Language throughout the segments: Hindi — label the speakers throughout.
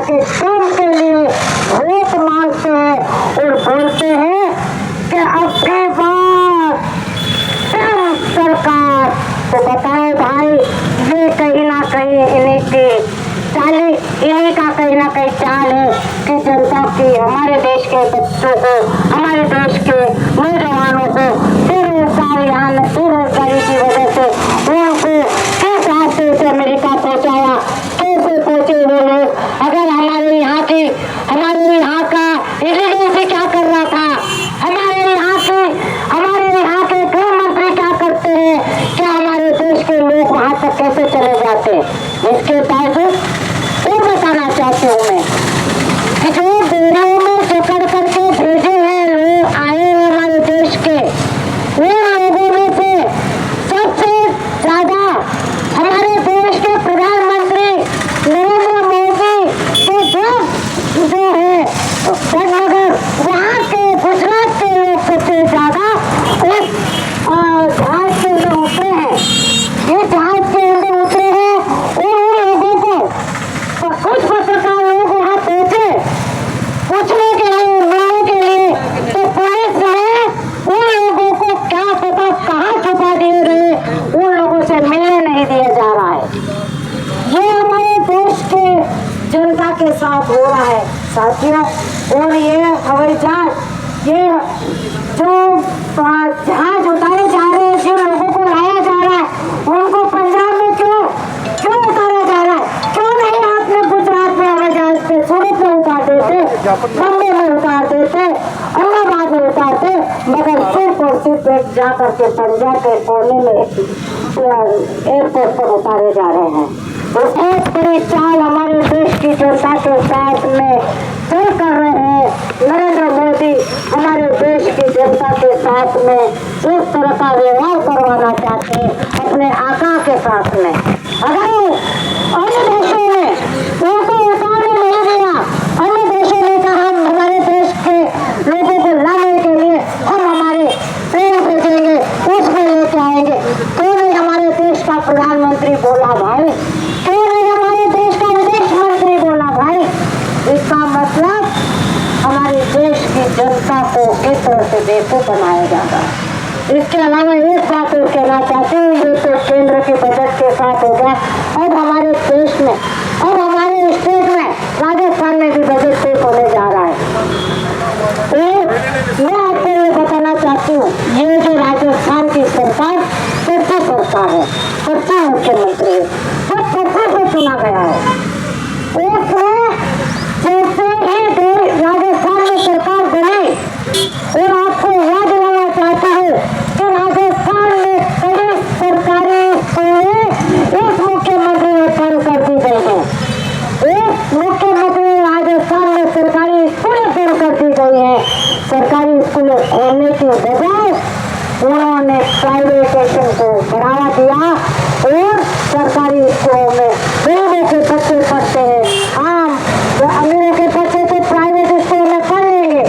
Speaker 1: के काम के लिए वोट मांगते हैं और बोलते हैं कि अब की बार सरकार। तो बताए भाई, ये कहीं ना कहीं इन्हीं की इन्हीं का कहीं ना कहीं चाल है कि जनता की, हमारे देश के बच्चों को, हमारे देश के नौजवानों को बेरोजगारी की वजह से उनको किस रास्ते से अमेरिका पहुंचाया, कैसे पहुंचे वो लोग। अगर हमारे यहाँ का इलीगल क्या कर रहा था, हमारे यहाँ के गृह मंत्री क्या करते हैं, क्या हमारे देश के लोग वहां तक कैसे चले जाते। इसके बावजूद और बताना चाहती हूँ मैं कि जो बोरियों में जकड़ करके भेजे हैं लोग आए हैं हमारे देश के, उन लोगों में से सबसे ज्यादा हमारे देश के प्रधानमंत्री नरेंद्र मोदी के जो है श्रीनगर, वहाँ के गुजरात के लोग सबसे ज्यादा उस जहाज के अंदर उतरे हैं। ये जहाज के अंदर उतरे हैं उन लोगों को कुछ पत्रकार लोग वहाँ पहुंचे पूछने के लिए, मिलने के लिए, तो पुलिस ने उन लोगों को क्या पता कहाँ छुपा दिए रहे, उन लोगों से मिलने नहीं दिया जा रहा है। ये हमारे देश के जनता के साथ हो रहा है साथियों। और ये हवाई जहाज, ये जो जहाज उतारे जा रहे हैं, जिन लोगों को लाया जा रहा है, उनको पंजाब में क्यों उतारा जा रहा है? क्यों नहीं आपने गुजरात में हवाई जहाज पे, सूरत में उतार देते, बम्बे में उतार देते, अहमदाबाद में उतारते, मगर सिर्फ और सिर्फ जा करके पंजाब के कोने में एयरपोर्ट पर उतारे जा रहे हैं। बहुत बड़ी चाल हमारे देश की जनता के साथ में चल कर रहे हैं। नरेंद्र मोदी हमारे देश की जनता के साथ में इस तरह का व्यवहार करवाना चाहते हैं अपने आका के साथ में। अगर अन्य देशों में उनको उतारने नहीं दिया, अन्य देशों ने कहा हम हमारे देश के लोगों को लाने के लिए हम हमारे ट्रेन भेजेंगे, उसमें लेके आएंगे, क्यों नहीं हमारे देश का प्रधानमंत्री बोला भाई, क्यों नहीं हमारे देश का विदेश मंत्री बोला भाई? इसका मतलब हमारे देश की जनता को किस तरह से बेवकूफ बनाया जाता है। इसके अलावा एक बात और कहना चाहते हैं, ये तो केंद्र के बजट के साथ हो गया, अब हमारे देश में, अब हमारे स्टेट में, राजस्थान में भी बजट पेश होने जा रहा है। मैं आपको ये बताना चाहती हूँ, ये जो राजस्थान की सरकार सबसे सरकार है, सबका मुख्यमंत्री है, सब सबसे से चुना गया है। जैसे ही राजस्थान में सरकार बनी, और आपको याद दिलाना चाहता हूँ कि राजस्थान में कई सरकारी स्कूलें इस मुख्यमंत्री ने बंद कर दी गई है। इस मुख्यमंत्री राजस्थान में सरकारी स्कूलें बंद कर दी गई है। सरकारी स्कूलें खोलने की बजाय उन्होंने प्राइवेटेशन को बढ़ावा दिया और सरकारी स्कूलों में गरीबों के बच्चे पढ़ते हैं। आम अमीरों के बच्चे तो प्राइवेट स्कूलों में पढ़ लेंगे,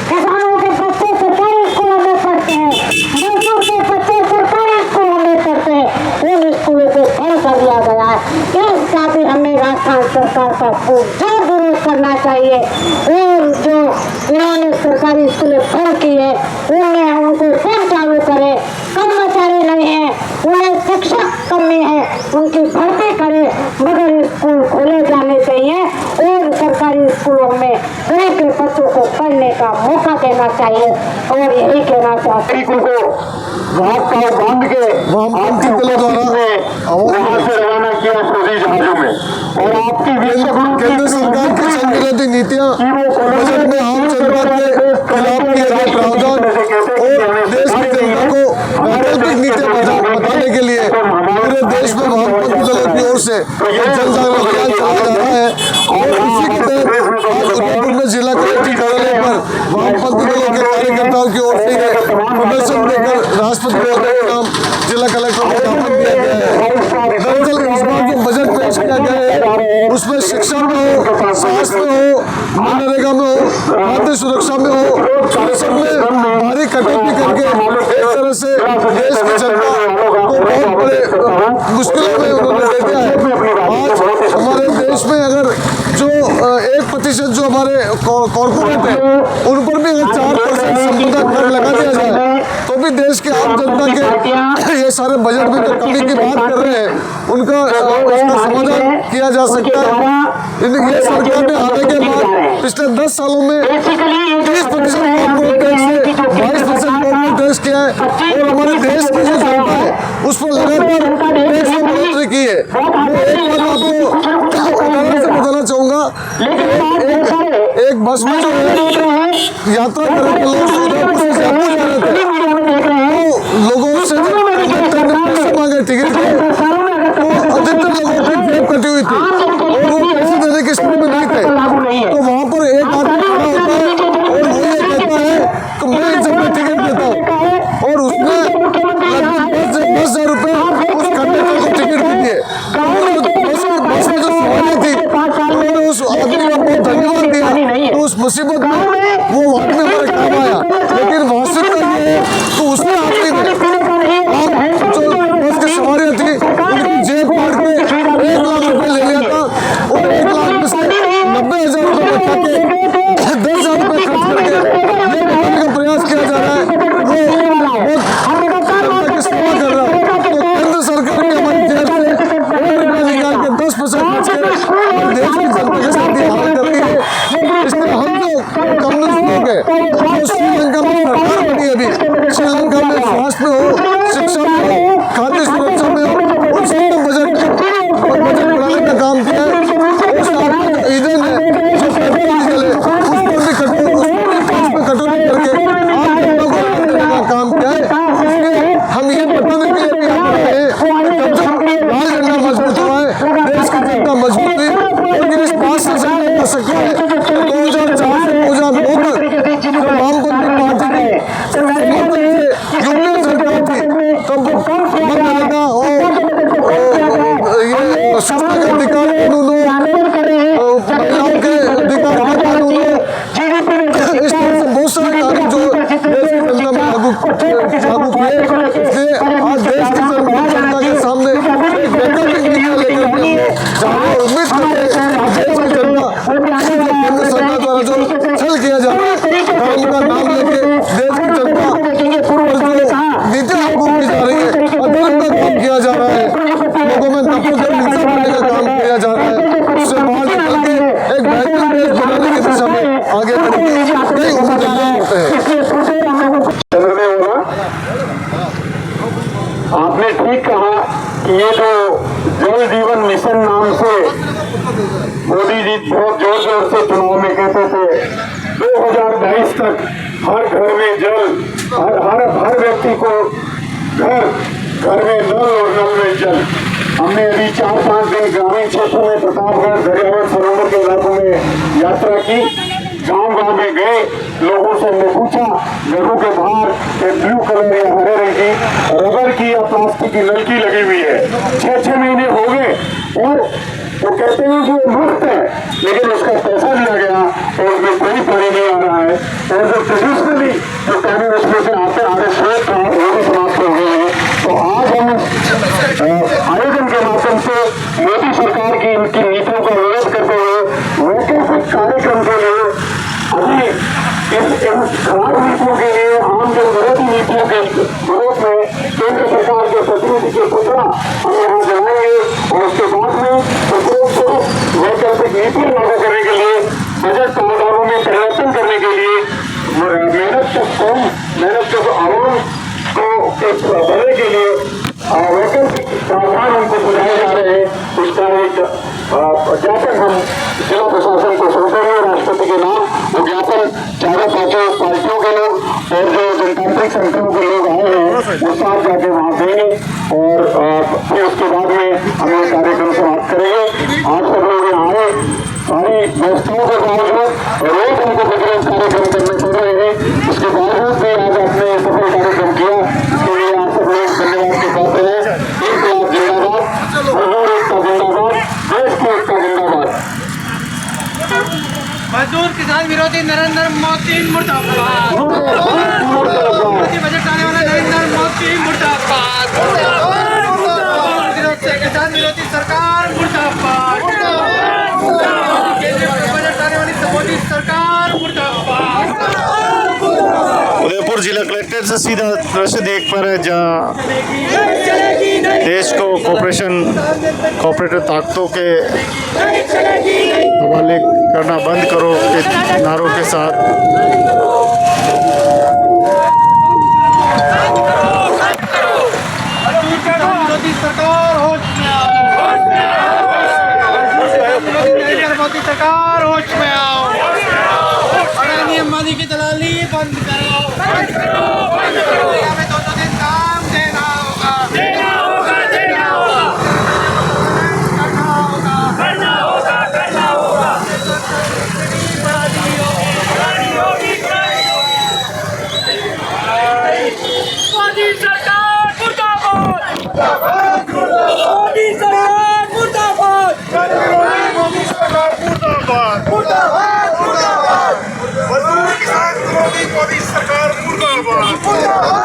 Speaker 1: किसानों के बच्चे सरकारी स्कूलों में पढ़ते हैं, मजदूर के बच्चे सरकारी स्कूलों में पढ़ते हैं। उन स्कूलों को बंद कर दिया गया है। इसका भी हमें राजस्थान सरकार का जोर विरोध करना चाहिए। और जो इन्होंने सरकारी स्कूलें बंद की है, उनको फिर चालू करे। कर्मचारी नहीं है, उन्हें शिक्षक कमी है, उनकी भर्ती करे, मगर स्कूल खोले जाने चाहिए और सरकारी स्कूलों में गरीब के बच्चों को पढ़ने का मौका देना चाहिए। और यही कहना चाहते हैं बांध के अंतिम वहाँ से रवाना किया फौजी जहाजों में। और आपकी
Speaker 2: केंद्र सरकार की जनविरोधी नीतियाँ बजट में आम जनता के खिलाफ किए गए प्रावधान और देश की जनता को वैकल्पिक नीतियाँ बताने के लिए पूरे देश में वामपंथी दलों की ओर से जन जागरण अभियान चलाया जा रहा है। और इसी के तहत आज उदयपुर में जिला कलेक्टर कार्यालय पर वामपंथी दलों के कार्यकर्ताओं की ओर से प्रदर्शन देकर राष्ट्रपति महोदय के नाम जिला कलेक्टर को ज्ञापन दिया गया है। दरअसल इस बार जो बजट पेश किया गया है उसमें शिक्षा में हो, स्वास्थ्य में हो, मनरेगा में हो, खाद्य सुरक्षा में हो, सब में भारी कटौती करके एक तरह से देश की जनता को बहुत बड़े मुश्किलों में उन्होंने दे दिया है। आज हमारे देश में अगर जो 1% जो हमारे कॉर्पोरेट है उन पर भी 4% संपदा कर लगा दिया जाए तो भी देश के आम जनता के ये सारे बजट में जो कमी की बात कर रहे हैं उनका उसका समाधान किया जा सकता है। ये सरकार ने आने के बाद पिछले 10 सालों में 30% कॉर्पोरेट टैक्स से 22% कॉर्पोरेट टैक्स किया है और हमारे देश की जो जनता है उस पर लगातार टैक्स में बढ़ोतरी की है। एक बात आपको से बताना चाहूंगा, एक बस में जो है यात्रा करने के लोग उदयपुर से जयपुर जा रहे थे तो लोगों से पैसे मांगे टिकट के तो अधिकतर लोगों की जेब कटी हुई थी और वो पैसे देने की स्थिति में नहीं थे। तो वहां पर एक आदमी खड़ा होता है और वो ये कहता है कि मैं इन सबको टिकट देता हूँ और उसने 10,000 रुपए उस कंडक्टर को टिकट भी दिए। बस में जो सवारी थी उन्होंने उस आदमी को बहुत धन्यवाद दिया तो उस मुसीबत में वो आदमी हमारे काम आया। लेकिन वास्तविकता ये है तो उसने आदमी ने जो बस की सवारियां थी उनकी जेब काट के 1 लाख रुपए ले लिया था और 1 लाख में से 90,000 रुपए बचा के 10,000 रुपए खर्च करके ये बताने का प्रयास किया जा रहा है वो जनता की सेवा कर रहा है। तो केंद्र सरकार ने हमारी जेब से 1 रुपया निकाल के 10% खर्च करे और देश की जनता के साथ ये हाल कर रही है। इसलिए हम जो कम्युनिस्ट लोग हैं जो श्रीलंका में सरकार बनी अभी श्रीलंका में स्वास्थ्य में हो, शिक्षा में हो, खाद्य सुरक्षा में हो उन सबको बजट बढ़ाने का काम किया है। ईंधन है जो पेट्रोल डीजल है उस पर भी कटौती करके आम जनता को देने का काम किया है। इसलिए हम ये बताने के लिए भी यहाँ पर आए हैं जब लाल झंडा मजबूत हुआ है देश की जनता मजबूत हुई लेकिन इस बात से समझा जा सकता है 2004 से 2009 तक जब वामपंथी पार्टी की यूपीए सरकार थी तब मनरेगा और ये शिक्षा के अधिकार कानूनों महिलाओं के अधिकार के कानूनों इस तरह से बहुत सारे कानून जो देश की जनता में लागू किए। इसलिए आज देश की जनता के सामने एक वैकल्पिक नीतियां लेकर के जहाँ उम्मीद करते हैं देश की जनता केंद्र सरकार द्वारा जो छल किया जा रहा है धर्म का नाम लेके देश की जनता पर जो नीतियां लागू की जा रही है अधर्म का काम किया जा रहा है लोगों में नफरत और हिंसा करने का काम किया जा रहा है उससे बाहर निकल के एक बेहतर देश बनाने की दिशा में आगे बढ़ेंगे यही उम्मीद करते हैं।
Speaker 3: आपने ठीक कहा कि ये जो जल जीवन मिशन नाम से मोदी जी बहुत जोर जोर से चुनाव में कहते थे 2022 तक हर घर में जल हर व्यक्ति को घर में नल और नल में जल। हमने अभी 4-5 दिन ग्रामीण क्षेत्रों में प्रतापगढ़ दरियावत सरोवर के इलाकों में यात्रा की। गांव में गए लोगों से हमने पूछा घरों के बाहर एक ब्लू कलर या हरे रंग की रबर की या प्लास्टिक की नलकी लगी हुई है 6-6 महीने हो गए और वो कहते हैं कि वो मुफ्त है लेकिन उसका पैसा दिया गया और उसमें कोई पानी नहीं आ रहा है और जो ट्रेडिशनली जो पानी उसमें से आते आ रहे स्रोत था वो भी समाप्त हो गए हैं। तो आज हम आयोजन के माध्यम से मोदी सरकार की इनकी नीतियों का विरोध करते हुए वैकल्पिक कार्यक्रम के लिए अभी इन खराब नीतियों के लिए आम जो विरोधी नीतियों के विरोध में केंद्र सरकार के प्रतिनिधि के पुतला हम यहाँ जलाएंगे और उसके बाद में वैकल्पिक नीतियां लागू करने के लिए बजट प्रावधानों में परिवर्तन करने के लिए मेहनत को आवाम को एक बढ़ने के लिए वैकल्पिक प्रावधान हमको बुलाए जा रहे हैं। उसका एक ज्ञापन हम जिला प्रशासन को सौंपे हैं राष्ट्रपति के नाम। वो ज्ञापन चारों पार्टियों के लोग और जो जनतांत्रिक संगठनों के लोग आए हैं वो साथ जाके वहाँ देंगे और फिर उसके बाद में हम ये कार्यक्रम समाप्त करेंगे। आज सब लोग यहाँ आए सारी व्यवस्थाओं के बावजूद रोज हमको विजिलेंस कार्यक्रम करने पड़ रहे हैं उसके बावजूद भी आज आपने सफल कार्यक्रम किया इसके लिए आप सब लोग धन्यवाद के पात्र हैं। 1 लाख जिंदाबाद, हजूर एकता जिंदाबाद, देश की एकता जिंदाबाद।
Speaker 4: मजदूर किसान विरोधी नरेंद्र मोदी मुर्दाबाद। मोदी बजट आने वाला नरेंद्र मोदी मुर्दाबाद। किसान विरोधी सरकार मुर्दाबाद।
Speaker 5: जिला कलेक्टर से सीधा दृश्य देख पा रहे हैं जहाँ देश को कॉपरेटिव ताकतों के हवाले करना बंद करो के नारों के साथ
Speaker 4: मोदी सरकार होश में आओ, नरेंद्र मोदी सरकार होश में आओ, अडानी अंबानी की दलाली बंद करो, हमें 2 दिन काम देना होगा, करना होगा।
Speaker 6: मोदी सरकार मुर्दाबाद, मोदी सरकार मुर्दाबाद,
Speaker 3: मोदी सरकार मुर्दाबाद, मजदूर किसान विरोधी मोदी सरकार मुर्दाबाद।